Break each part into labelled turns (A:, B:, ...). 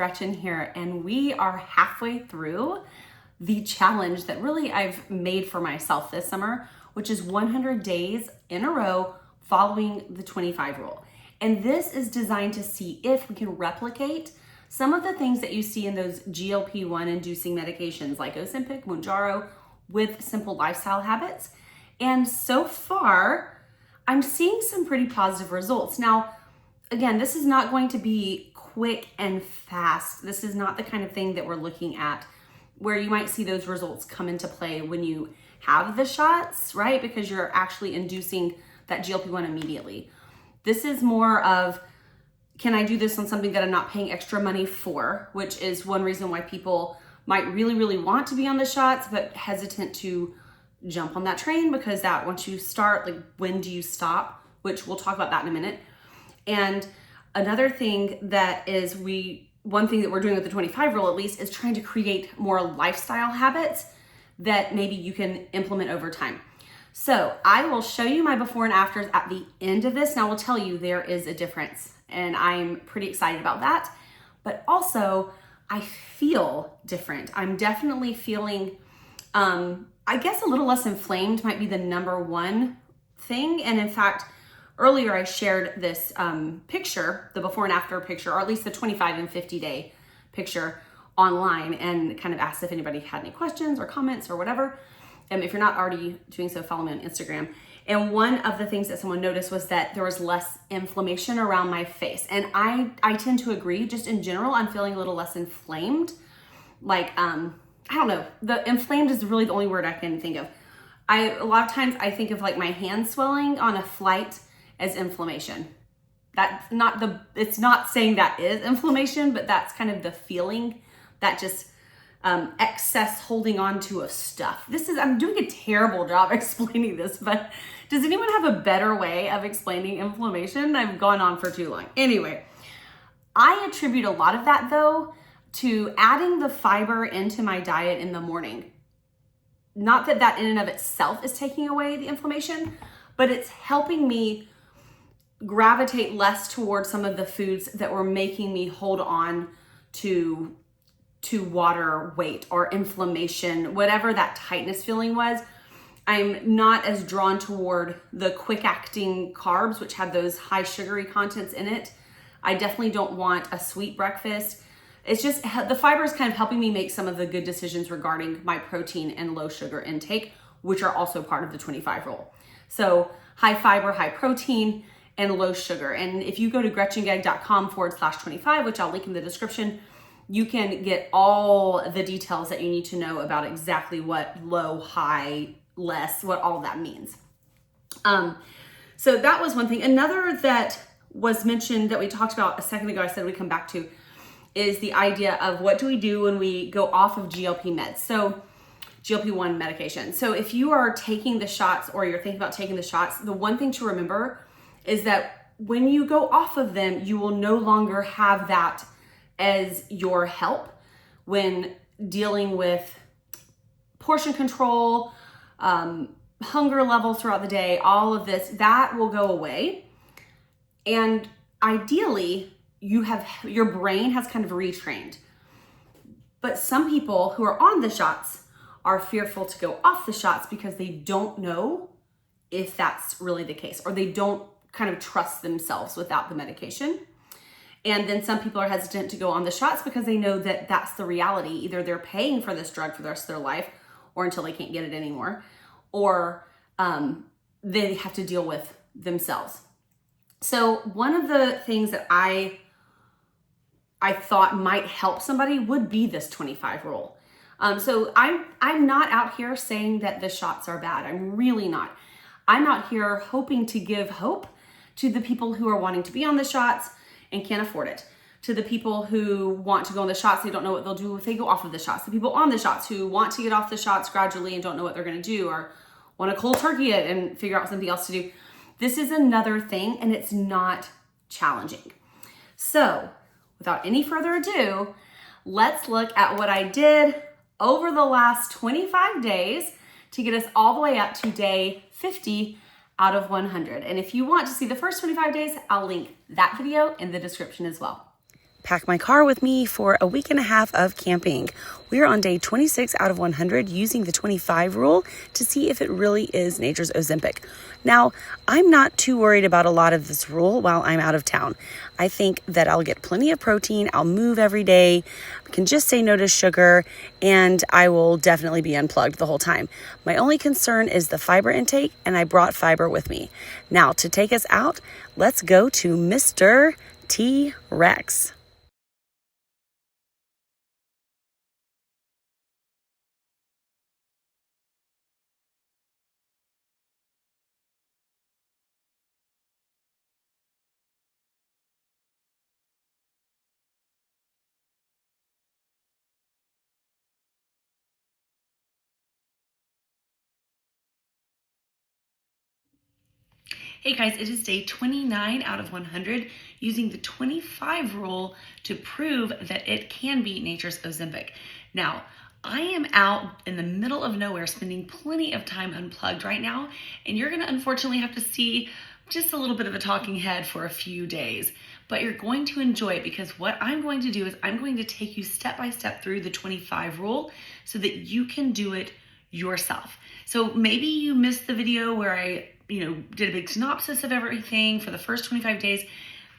A: Gretchen here, and we are halfway through the challenge that really I've made for myself this summer, which is 100 days in a row following the 25 rule. And this is designed to see if we can replicate some of the things that you see in those GLP-1 inducing medications like Ozempic, Mounjaro, with simple lifestyle habits. And so far, I'm seeing some pretty positive results. Now, again, this is not going to be quick and fast. This is not the kind of thing that we're looking at where you might see those results come into play when you have the shots, right? Because you're actually inducing that GLP-1 immediately. This is more of, can I do this on something that I'm not paying extra money for, which is one reason why people might really, really want to be on the shots, but hesitant to jump on that train, because that once you start, like, when do you stop? Which we'll talk about that in a minute. And another thing that is one thing that we're doing with the 25 rule at least is trying to create more lifestyle habits that maybe you can implement over time. So I will show you my before and afters at the end of this. Now I will tell you there is a difference, and I'm pretty excited about that. But also I feel different. I'm definitely feeling, I guess a little less inflamed might be the number one thing. And in fact, earlier I shared this picture, the before and after picture, or at least the 25 and 50 day picture online, and kind of asked if anybody had any questions or comments or whatever. If you're not already doing so, follow me on Instagram. And one of the things that someone noticed was that there was less inflammation around my face. And I tend to agree. Just in general, I'm feeling a little less inflamed. Like, I don't know. The inflamed is really the only word I can think of. A lot of times I think of like my hand swelling on a flight as inflammation. It's not saying that is inflammation, but that's kind of the feeling, that just excess holding on to a stuff. I'm doing a terrible job explaining this, but does anyone have a better way of explaining inflammation? I've gone on for too long. Anyway, I attribute a lot of that though to adding the fiber into my diet in the morning. Not that that in and of itself is taking away the inflammation, but it's helping me gravitate less towards some of the foods that were making me hold on to water weight or inflammation, whatever that tightness feeling was. I'm not as drawn toward the quick acting carbs, which have those high sugary contents in it. I definitely don't want a sweet breakfast. It's just the fiber is kind of helping me make some of the good decisions regarding my protein and low sugar intake, which are also part of the 25 rule. So high fiber, high protein, and low sugar. And if you go to gretchengegg.com/25, which I'll link in the description, you can get all the details that you need to know about exactly what low, high, less, what all that means. So that was one thing. Another that was mentioned that we talked about a second ago, I said we'd come back to, is the idea of what do we do when we go off of GLP-1 medication. So if you are taking the shots or you're thinking about taking the shots, the one thing to remember is that when you go off of them, you will no longer have that as your help when dealing with portion control, hunger levels throughout the day, all of this, that will go away. And ideally, your brain has kind of retrained. But some people who are on the shots are fearful to go off the shots because they don't know if that's really the case, or they don't kind of trust themselves without the medication. And then some people are hesitant to go on the shots because they know that that's the reality. Either they're paying for this drug for the rest of their life, or until they can't get it anymore, or they have to deal with themselves. So one of the things that I thought might help somebody would be this 25 rule. So I'm not out here saying that the shots are bad. I'm really not. I'm out here hoping to give hope to the people who are wanting to be on the shots and can't afford it. To the people who want to go on the shots, they don't know what they'll do if they go off of the shots. The people on the shots who want to get off the shots gradually and don't know what they're gonna do, or want to cold turkey it and figure out something else to do. This is another thing, and it's not challenging. So without any further ado, let's look at what I did over the last 25 days to get us all the way up to day 50 out of 100. And if you want to see the first 25 days, I'll link that video in the description as well.
B: pack my car with me for a week and a half of camping. We're on day 26 out of 100 using the 25 rule to see if it really is nature's Ozempic. Now, I'm not too worried about a lot of this rule while I'm out of town. I think that I'll get plenty of protein, I'll move every day, can just say no to sugar, and I will definitely be unplugged the whole time. My only concern is the fiber intake, and I brought fiber with me. Now, to take us out, let's go to Mr. T-Rex.
A: Hey guys, it is day 29 out of 100 using the 25 rule to prove that it can be nature's Ozempic. Now, I am out in the middle of nowhere spending plenty of time unplugged right now, and you're gonna unfortunately have to see just a little bit of a talking head for a few days, but you're going to enjoy it because what I'm going to do is I'm going to take you step by step through the 25 rule so that you can do it yourself. So maybe you missed the video where I did a big synopsis of everything for the first 25 days.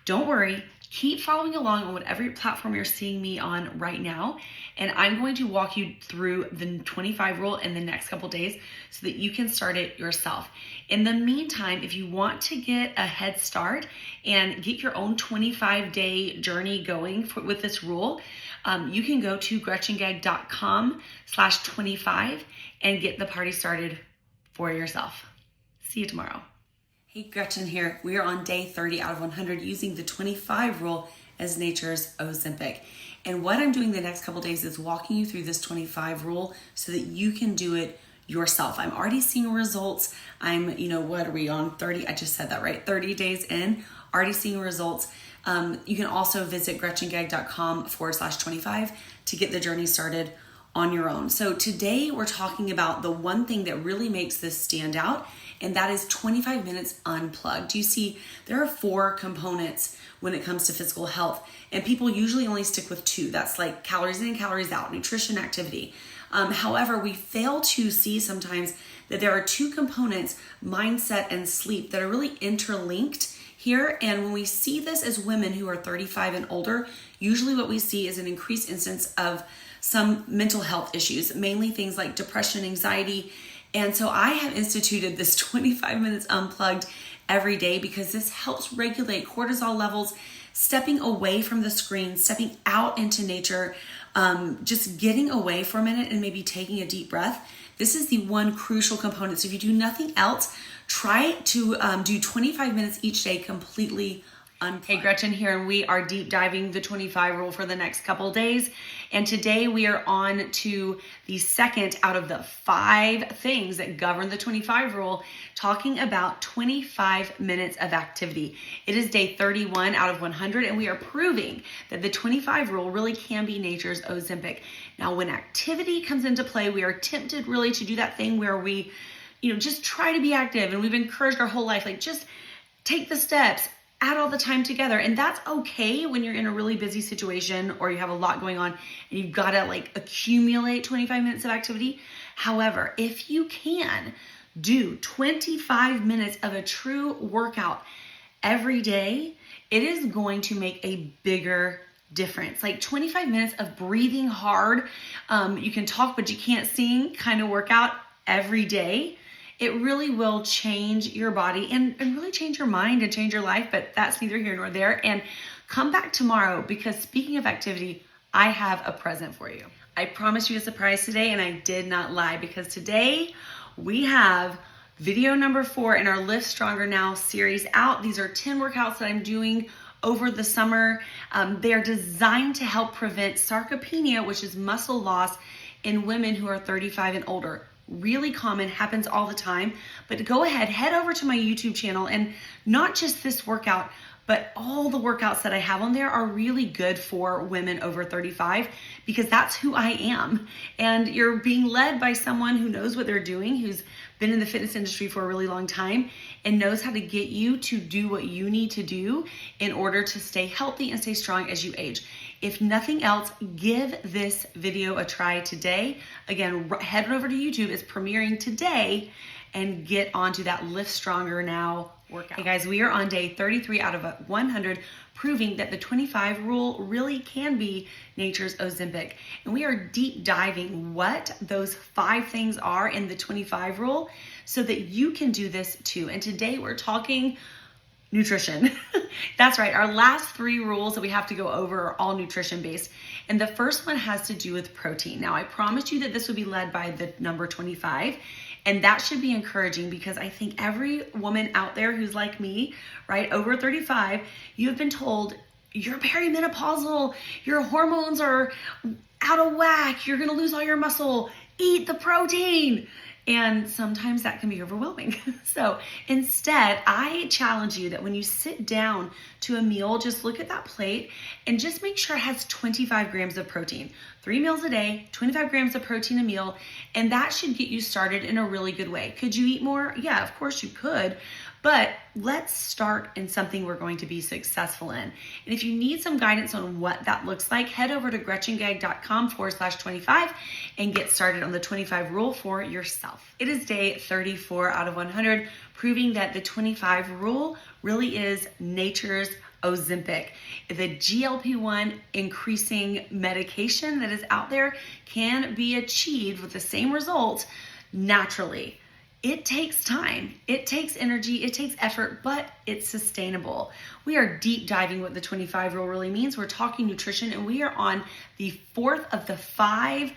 A: Don't worry, keep following along on whatever platform you're seeing me on right now. And I'm going to walk you through the 25 rule in the next couple days so that you can start it yourself. In the meantime, if you want to get a head start and get your own 25-day journey going with this rule, you can go to GretchenGegg.com/25 and get the party started for yourself. See you tomorrow. Hey, Gretchen here. We are on day 30 out of 100 using the 25 rule as nature's Ozempic. And what I'm doing the next couple days is walking you through this 25 rule so that you can do it yourself. I'm already seeing results. I'm, what are we on? 30? I just said that right. 30 days in, already seeing results. You can also visit GretchenGegg.com/25 to get the journey started on your own. So today we're talking about the one thing that really makes this stand out, and that is 25 minutes unplugged. You see, there are 4 components when it comes to physical health, and people usually only stick with 2. That's like calories in and calories out, nutrition, activity. However, we fail to see sometimes that there are 2 components, mindset and sleep, that are really interlinked here. And when we see this as women who are 35 and older, usually what we see is an increased instance of some mental health issues, mainly things like depression, anxiety. And so I have instituted this 25 minutes unplugged every day because this helps regulate cortisol levels, stepping away from the screen, stepping out into nature, just getting away for a minute and maybe taking a deep breath. This is the one crucial component. So if you do nothing else, try to do 25 minutes each day completely unplugged. Hey, Gretchen here, and we are deep diving the 25 rule for the next couple days. And today we are on to the second out of the 5 things that govern the 25 rule, talking about 25 minutes of activity. It is day 31 out of 100, and we are proving that the 25 rule really can be nature's Ozempic. Now, when activity comes into play, we are tempted really to do that thing where we, just try to be active, and we've encouraged our whole life, like just take the steps, add all the time together. And that's okay when you're in a really busy situation or you have a lot going on and you've got to accumulate 25 minutes of activity. However, if you can do 25 minutes of a true workout every day, it is going to make a bigger difference. 25 minutes of breathing hard, you can talk but you can't sing kind of workout every day. It really will change your body and really change your mind and change your life, but that's neither here nor there. And come back tomorrow because speaking of activity, I have a present for you. I promised you a surprise today and I did not lie because today we have video number 4 in our Live Stronger Now series out. These are 10 workouts that I'm doing over the summer. They are designed to help prevent sarcopenia, which is muscle loss in women who are 35 and older. Really common, happens all the time. But go ahead, head over to my YouTube channel and not just this workout,
B: but all the workouts that I have on there are really good for women over 35 because that's who I am. And you're being led by someone who knows what they're doing, who's been in the fitness industry for a really long time and knows how to get you to do what you need to do in order to stay healthy and stay strong as you age. If nothing else, give this video a try today. Again, head over to YouTube. It's premiering today, and get onto that Lift Stronger Now workout. Hey guys, we are on day 33 out of 100, proving that the 25 rule really can be nature's Ozempic. And we are deep diving what those 5 things are in the 25 rule so that you can do this too. And today we're talking nutrition. That's right. Our last 3 rules that we have to go over are all nutrition based. And the first one has to do with protein. Now, I promised you that this would be led by the number 25. And that should be encouraging because I think every woman out there who's like me, right, over 35, you have been told you're perimenopausal, your hormones are out of whack, you're gonna lose all your muscle, eat the protein. And sometimes that can be overwhelming. So instead, I challenge you that when you sit down to a meal, just look at that plate and just make sure it has 25 grams of protein. 3 meals a day, 25 grams of protein a meal, and that should get you started in a really good way. Could you eat more? Yeah, of course you could. But let's start in something we're going to be successful in. And if you need some guidance on what that looks like, head over to GretchenGegg.com/25 and get started on the 25 rule for yourself. It is day 34 out of 100, proving that the 25 rule really is nature's Ozempic. The GLP-1 increasing medication that is out there can be achieved with the same results naturally. It takes time, it takes energy, it takes effort, but it's sustainable. We are deep diving what the 25 rule really means. We're talking nutrition, and we are on the 4th of the 5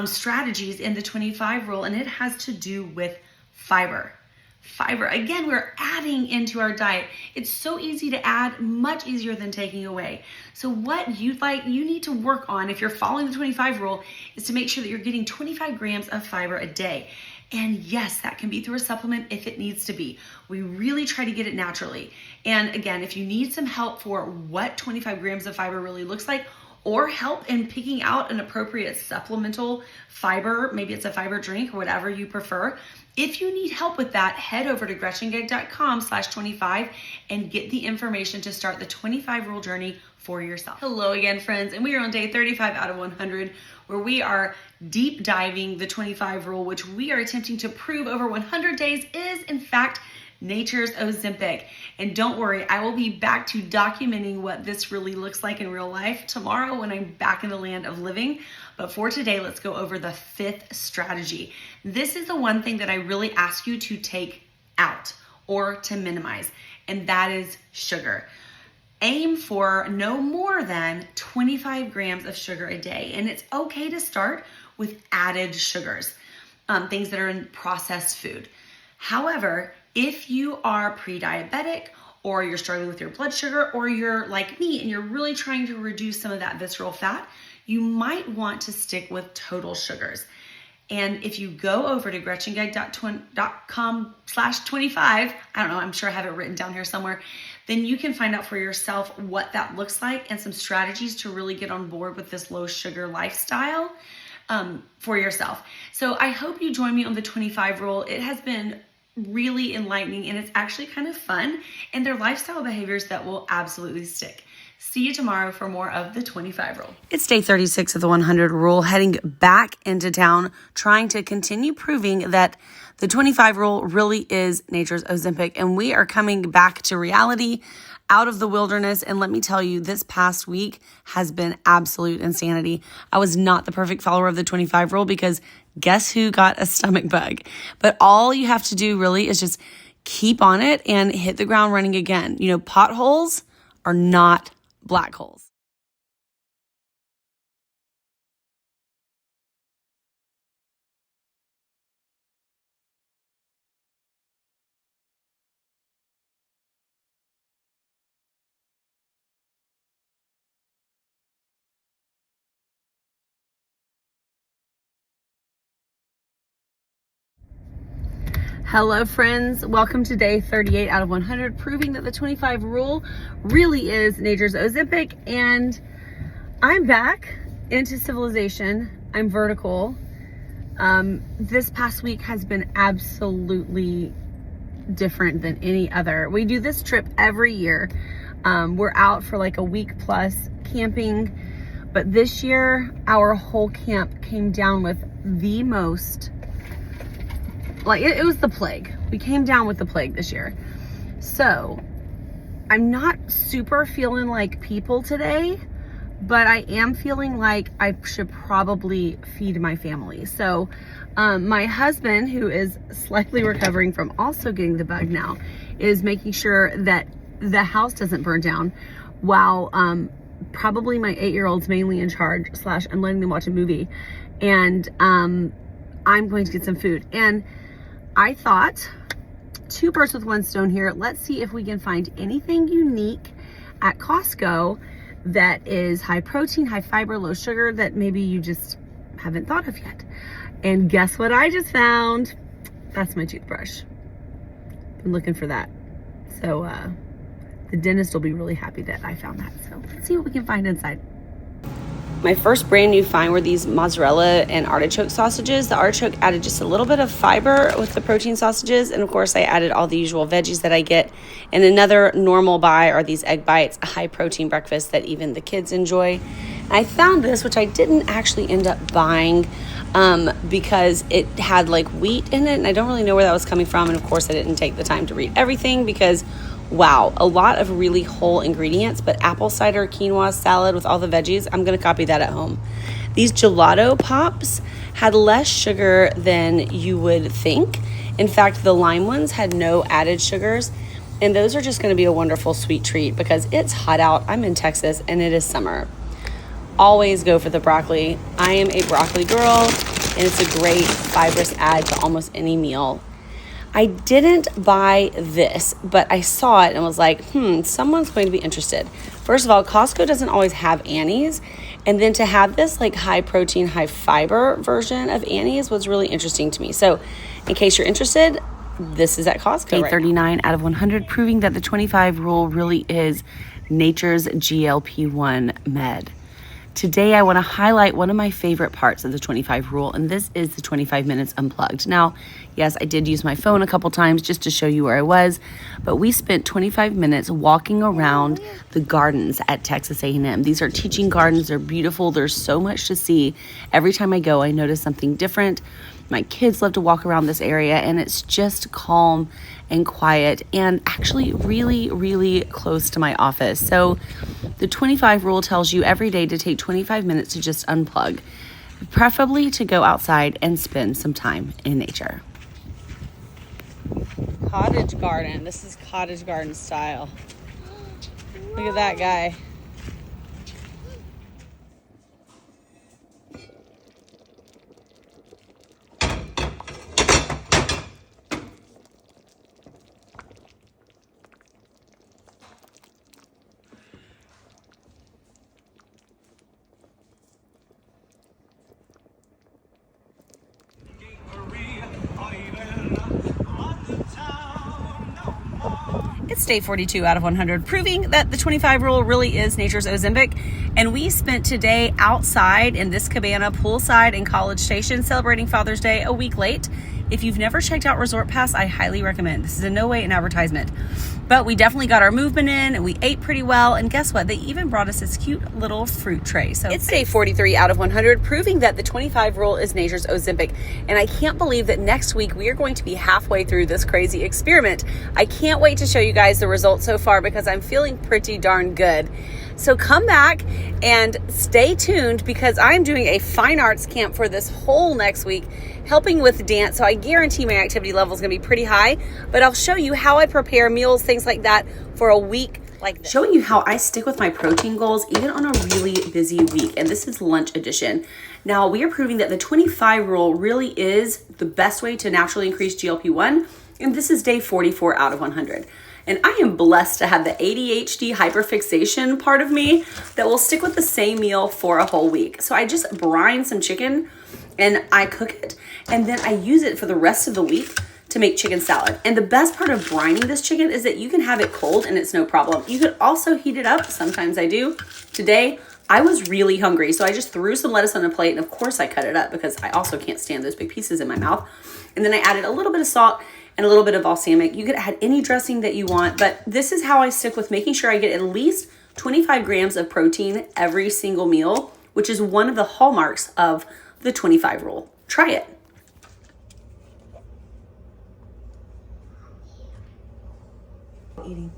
B: strategies in the 25 rule, and it has to do with fiber. Fiber, again, we're adding into our diet. It's so easy to add, much easier than taking away. So what you need to work on if you're following the 25 rule is to make sure that you're getting 25 grams of fiber a day. And yes, that can be through a supplement if it needs to be. We really try to get it naturally. And again, if you need some help for what 25 grams of fiber really looks like, or help in picking out an appropriate supplemental fiber, maybe it's a fiber drink or whatever you prefer. If you need help with that, head over to GretchenGegg.com/25 and get the information to start the 25 rule journey for yourself. Hello again, friends, and we are on day 35 out of 100, where we are deep diving the 25 rule, which we are attempting to prove over 100 days is in fact nature's Ozempic. And don't worry, I will be back to documenting what this really looks like in real life tomorrow when I'm back in the land of living. But for today, let's go over the 5th strategy. This is the one thing that I really ask you to take out or to minimize, and that is sugar. Aim for no more than 25 grams of sugar a day. And it's okay to start with added sugars, things that are in processed food. However, if you are pre-diabetic, or you're struggling with your blood sugar, or you're like me and you're really trying to reduce some of that visceral fat, you might want to stick with total sugars. And if you go over to GretchenGegg.com/25, I don't know, I'm sure I have it written down here somewhere, then you can find out for yourself what that looks like and some strategies to really get on board with this low sugar lifestyle for yourself. So I hope you join me on the 25 rule. It has been really enlightening, and it's actually kind of fun, and they're lifestyle behaviors that will absolutely stick. See you tomorrow for more of the 25 rule.
C: It's day 36 of the 100 rule, heading back into town, trying to continue proving that the 25 rule really is nature's Ozempic. And we are coming back to reality, out of the wilderness. And let me tell you, this past week has been absolute insanity. I was not the perfect follower of the 25 rule because guess who got a stomach bug? But all you have to do really is just keep on it and hit the ground running again. You know, potholes are not black holes. Hello friends, welcome to day 38 out of 100, proving that the 25 rule really is nature's Ozempic. And I'm back into civilization. I'm vertical. This past week has been absolutely different than any other. We do this trip every year. We're out for like a week plus camping, but this year our whole camp came down with the most, like it was the plague. We came down with the plague this year. So I'm not super feeling like people today, but I am feeling like I should probably feed my family. So my husband, who is slightly recovering from also getting the bug now, is making sure that the house doesn't burn down, while probably my 8-year-old's mainly in charge, / I'm letting them watch a movie, and I'm going to get some food. And I thought, 2 birds with 1 stone here. Let's see if we can find anything unique at Costco that is high protein, high fiber, low sugar, that maybe you just haven't thought of yet. And guess what I just found? That's my toothbrush. Been looking for that. So the dentist will be really happy that I found that. So let's see what we can find inside. My first brand new find were these mozzarella and artichoke sausages. The artichoke added just a little bit of fiber with the protein sausages. And of course I added all the usual veggies that I get. And another normal buy are these egg bites, a high protein breakfast that even the kids enjoy. I found this, which I didn't actually end up buying because it had like wheat in it. And I don't really know where that was coming from. And of course I didn't take the time to read everything because wow, a lot of really whole ingredients, but apple cider quinoa salad with all the veggies, I'm going to copy that at home. These gelato pops had less sugar than you would think. In fact, the lime ones had no added sugars, and those are just going to be a wonderful sweet treat because it's hot out. I'm in Texas and it is summer. Always go for the broccoli. I am a broccoli girl, and it's a great fibrous add to almost any meal. I didn't buy this, but I saw it and was like, someone's going to be interested. First of all, Costco doesn't always have Annie's. And then to have this like high protein, high fiber version of Annie's was really interesting to me. So in case you're interested, this is at Costco.
B: Day 39 out of 100, proving that the 25 rule really is nature's GLP-1 med. Today, I want to highlight one of my favorite parts of the 25 rule, and this is the 25 minutes unplugged. Now, yes, I did use my phone a couple times just to show you where I was, but we spent 25 minutes walking around the gardens at Texas A&M. These are teaching gardens. They're beautiful. There's so much to see. Every time I go, I notice something different. My kids love to walk around this area, and it's just calm and quiet and actually really, really close to my office. So the 25 rule tells you every day to take 25 minutes to just unplug, preferably to go outside and spend some time in nature. Cottage garden. This is cottage garden style. Look at that guy. It's day 42 out of 100, proving that the 25 rule really is nature's Ozempic. And we spent today outside in this cabana, poolside in College Station, celebrating Father's Day a week late. If you've never checked out Resort Pass, I highly recommend. This is in no way an advertisement. But we definitely got our movement in and we ate pretty well. And guess what? They even brought us this cute little fruit tray. So it's day 43 out of 100, proving that the 25 rule is nature's Ozempic. And I can't believe that next week we are going to be halfway through this crazy experiment. I can't wait to show you guys the results so far because I'm feeling pretty darn good. So come back and stay tuned because I'm doing a fine arts camp for this whole next week, helping with dance. So I guarantee my activity level is going to be pretty high, but I'll show you how I prepare meals, things like that for a week like this. Showing you how I stick with my protein goals even on a really busy week. And this is lunch edition. Now we are proving that the 25 rule really is the best way to naturally increase GLP-1. And this is day 44 out of 100. And I am blessed to have the ADHD hyperfixation part of me that will stick with the same meal for a whole week. So I just brine some chicken and I cook it. And then I use it for the rest of the week
C: to make chicken salad. And the best part of brining this chicken is that you can have it cold and it's no problem. You could also heat it up. Sometimes I do. Today, I was really hungry, so I just threw some lettuce on a plate, and of course I cut it up because I also can't stand those big pieces in my mouth. And then I added a little bit of salt and a little bit of balsamic. You could add any dressing that you want, but this is how I stick with making sure I get at least 25 grams of protein every single meal, which is one of the hallmarks of the 25 rule. Try it. Eating.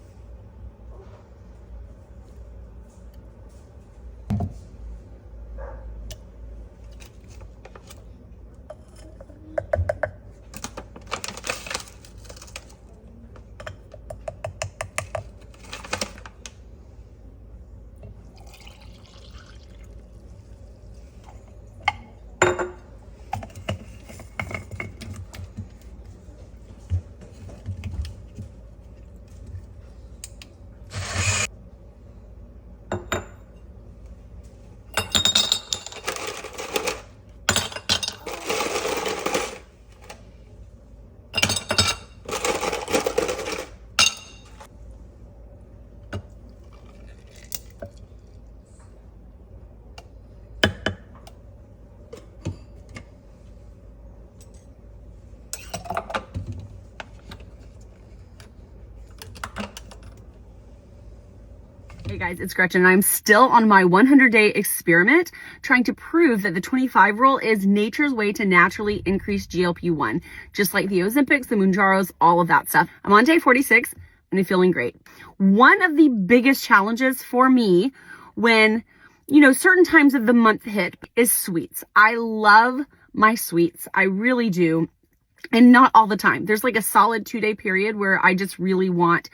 C: Hey guys, it's Gretchen and I'm still on my 100-day experiment trying to prove that the 25 rule is nature's way to naturally increase GLP-1, just like the Ozempics, the Mounjaros, all of that stuff. I'm on day 46 and I'm feeling great. One of the biggest challenges for me when, certain times of the month hit is sweets. I love my sweets. I really do. And not all the time. There's like a solid 2-day period where I just really want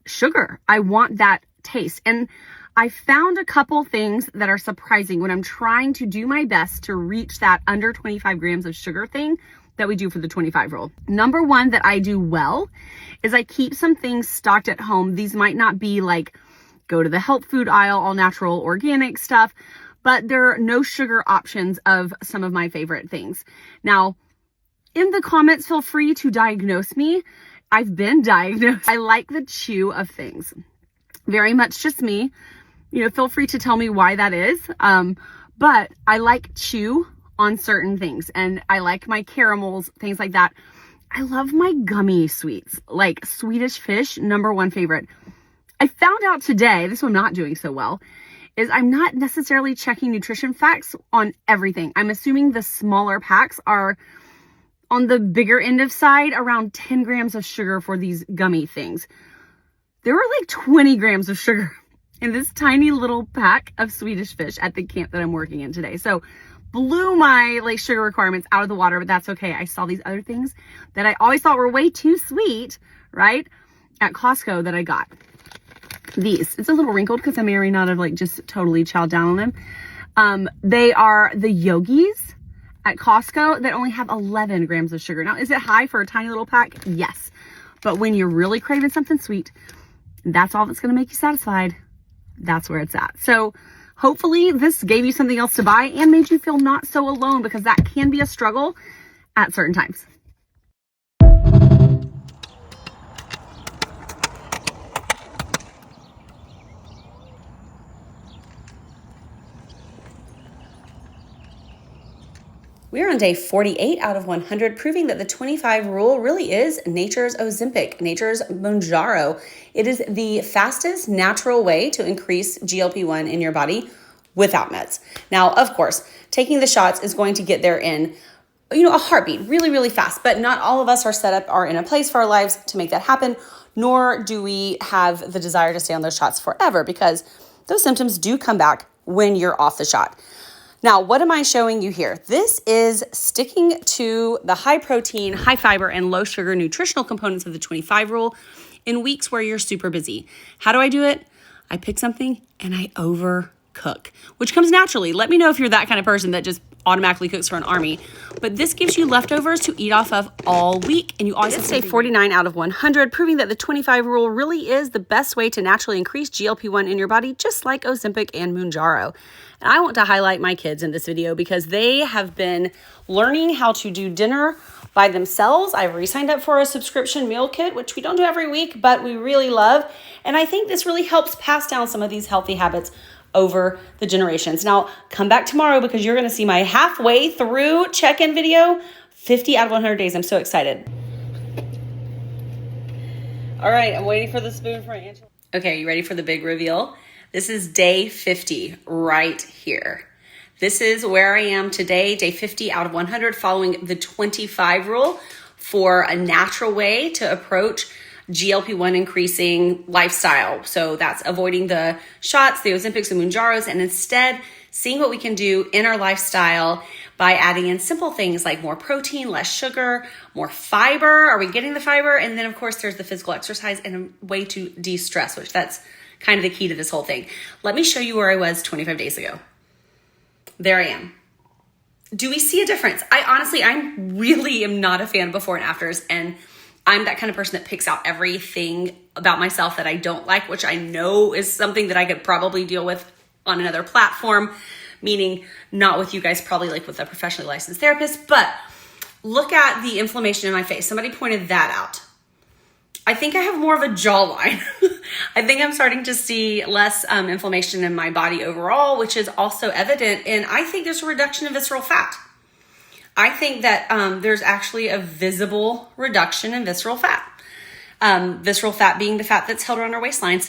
C: sugar. I want that taste. And I found a couple things that are surprising when I'm trying to do my best to reach that under 25 grams of sugar thing that we do for the 25 rule. Number one that I do well is I keep some things stocked at home. These might not be like go to the health food aisle, all natural, organic stuff, but there are no sugar options of some of my favorite things. Now, in the comments, feel free to diagnose me. I've been diagnosed. I like the chew of things. Very much just me. Feel free to tell me why that is. But I like chew on certain things and I like my caramels, things like that. I love my gummy sweets, like Swedish Fish, #1 favorite. I found out today, this one not doing so well, is I'm not necessarily checking nutrition facts on everything. I'm assuming the smaller packs are on the bigger end of side, around 10 grams of sugar for these gummy things. There were like 20 grams of sugar in this tiny little pack of Swedish Fish at the camp that I'm working in today. So blew my sugar requirements out of the water, but that's okay. I saw these other things that I always thought were way too sweet, right? At Costco that I got. These. It's a little wrinkled because I may or may not have just totally chowed down on them. They are the Yogis at Costco that only have 11 grams of sugar. Now, is it high for a tiny little pack? Yes. But when you're really craving something sweet, that's all that's going to make you satisfied. That's where it's at. So hopefully this gave you something else to buy and made you feel not so alone, because that can be a struggle at certain times. We're on day 48 out of 100, proving that the 25 rule really is nature's Ozempic, nature's Mounjaro. It is the fastest natural way to increase GLP-1 in your body without meds. Now, of course, taking the shots is going to get there in, a heartbeat, really, really fast. But not all of us are in a place for our lives to make that happen, nor do we have the desire to stay on those shots forever, because those symptoms do come back when you're off the shot. Now, what am I showing you here? This is sticking to the high protein, high fiber, and low sugar nutritional components of the 25 rule in weeks where you're super busy. How do I do it? I pick something and I overcook, which comes naturally. Let me know if you're that kind of person that just automatically cooks for an army. But this gives you leftovers to eat off of all week. And you always say 49 out of 100, proving that the 25 rule really is the best way to naturally increase GLP-1 in your body, just like Ozempic and Mounjaro. And I want to highlight my kids in this video because they have been learning how to do dinner
B: by themselves. I've re-signed up for a subscription meal kit, which we don't do every week, but we really love. And I think this really helps pass down some of these healthy habits over the generations. Now, come back tomorrow because you're going to see my halfway through check-in video, 50 out of 100 days. I'm so excited. All right, I'm waiting for the spoon for Angela. Okay, you ready for the big reveal? This is day 50 right here. This is where I am today, day 50 out of 100, following the 25 rule for a natural way to approach GLP-1 increasing lifestyle. So that's avoiding the shots, the Ozempics, and Mounjaros, and instead seeing what we can do in our lifestyle by adding in simple things like more protein, less sugar, more fiber. Are we getting the fiber? And then of course there's the physical exercise and a way to de-stress, which that's kind of the key to this whole thing. Let me show you where I was 25 days ago. There I am. Do we see a difference? I really am not a fan of before and afters, and I'm that kind of person that picks out everything about myself that I don't like, which I know is something that I could probably deal with on another platform, meaning not with you guys, probably like with a professionally licensed therapist. But look at the inflammation in my face. Somebody pointed that out. I think I have more of a jawline. I think I'm starting to see less inflammation in my body overall, which is also evident. And I think there's a reduction in visceral fat. I think that there's actually a visible reduction in visceral fat. Visceral fat being the fat that's held around our waistlines.